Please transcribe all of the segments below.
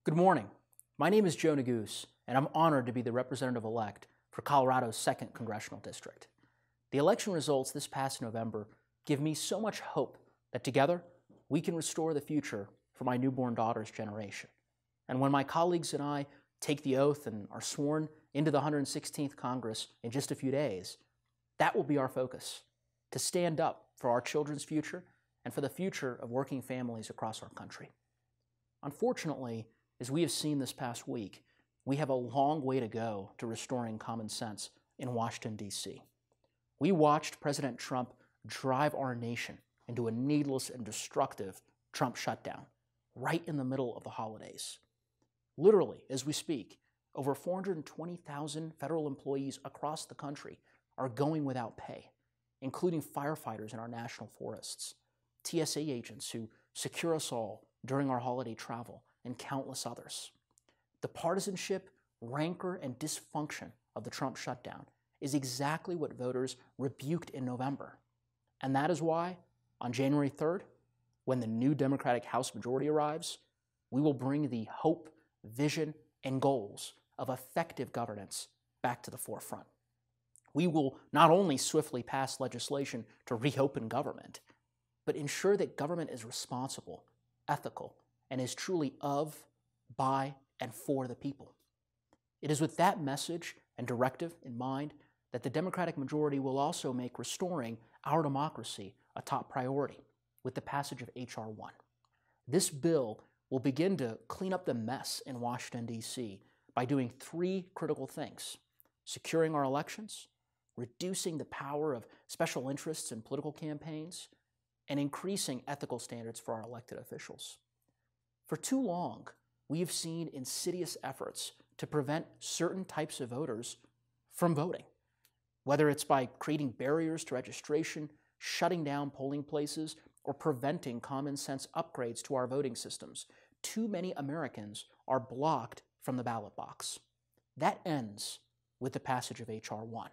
Good morning. My name is Joe Neguse, and I'm honored to be the representative-elect for Colorado's 2nd Congressional District. The election results this past November give me so much hope that together we can restore the future for my newborn daughter's generation. And when my colleagues and I take the oath and are sworn into the 116th Congress in just a few days, that will be our focus, to stand up for our children's future and for the future of working families across our country. Unfortunately, as we have seen this past week, we have a long way to go to restoring common sense in Washington, D.C. We watched President Trump drive our nation into a needless and destructive Trump shutdown right in the middle of the holidays. Literally, as we speak, over 420,000 federal employees across the country are going without pay, including firefighters in our national forests, TSA agents who secure us all during our holiday travel, and countless others. The partisanship, rancor, and dysfunction of the Trump shutdown is exactly what voters rebuked in November. And that is why, on January 3rd, when the new Democratic House majority arrives, we will bring the hope, vision, and goals of effective governance back to the forefront. We will not only swiftly pass legislation to reopen government, but ensure that government is responsible, ethical, and is truly of, by, and for the people. It is with that message and directive in mind that the Democratic majority will also make restoring our democracy a top priority with the passage of H.R. 1. This bill will begin to clean up the mess in Washington, D.C. by doing 3 critical things: securing our elections, reducing the power of special interests in political campaigns, and increasing ethical standards for our elected officials. For too long, we have seen insidious efforts to prevent certain types of voters from voting, whether it's by creating barriers to registration, shutting down polling places, or preventing common sense upgrades to our voting systems. Too many Americans are blocked from the ballot box. That ends with the passage of H.R. 1.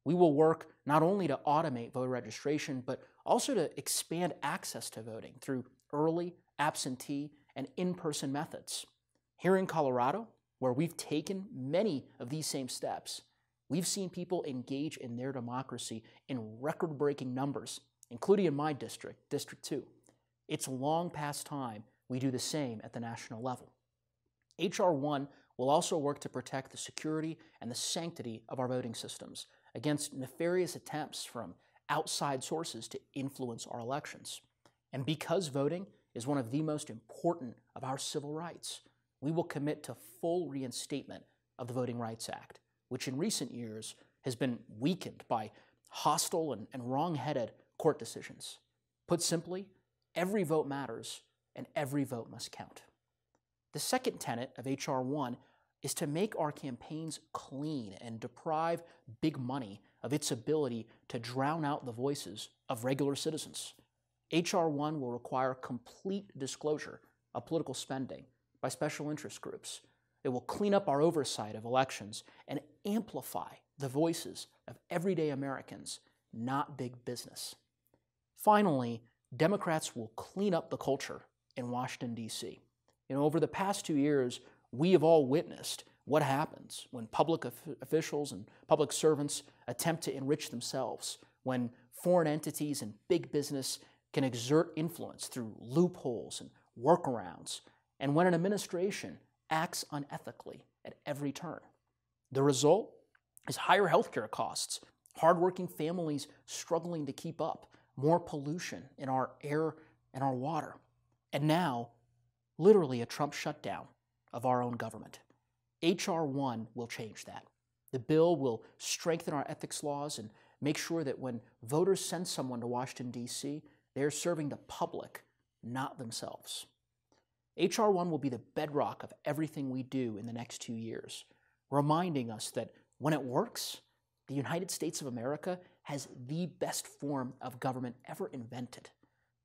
We will work not only to automate voter registration, but also to expand access to voting through early, absentee, and in-person methods. Here in Colorado, where we've taken many of these same steps, we've seen people engage in their democracy in record-breaking numbers, including in my district, District 2. It's long past time we do the same at the national level. H.R. 1 will also work to protect the security and the sanctity of our voting systems against nefarious attempts from outside sources to influence our elections. And because voting is one of the most important of our civil rights, we will commit to full reinstatement of the Voting Rights Act, which in recent years has been weakened by hostile and wrong-headed court decisions. Put simply, every vote matters and every vote must count. The second tenet of H.R. 1 is to make our campaigns clean and deprive big money of its ability to drown out the voices of regular citizens. H.R. 1 will require complete disclosure of political spending by special interest groups. It will clean up our oversight of elections and amplify the voices of everyday Americans, not big business. Finally, Democrats will clean up the culture in Washington, D.C. Over the past 2 years, we have all witnessed what happens when public officials and public servants attempt to enrich themselves, when foreign entities and big business can exert influence through loopholes and workarounds, and when an administration acts unethically at every turn. The result is higher healthcare costs, hardworking families struggling to keep up, more pollution in our air and our water, and now, literally a Trump shutdown of our own government. H.R. 1 will change that. The bill will strengthen our ethics laws and make sure that when voters send someone to Washington, D.C., they're serving the public, not themselves. H.R. 1 will be the bedrock of everything we do in the next 2 years, reminding us that when it works, the United States of America has the best form of government ever invented.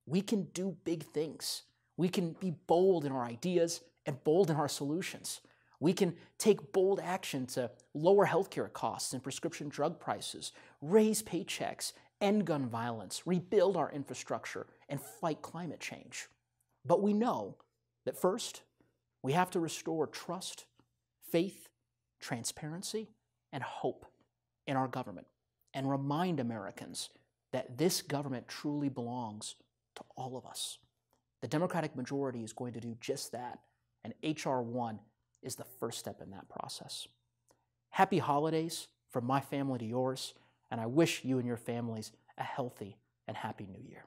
We can do big things. We can be bold in our ideas and bold in our solutions. We can take bold action to lower healthcare costs and prescription drug prices, raise paychecks, end gun violence, rebuild our infrastructure, and fight climate change. But we know that first, We have to restore trust, faith, transparency, and hope in our government and remind Americans that this government truly belongs to all of us. The Democratic majority is going to do just that, and H.R. 1 is the first step in that process. Happy holidays from my family to yours, and I wish you and your families a healthy and happy new year.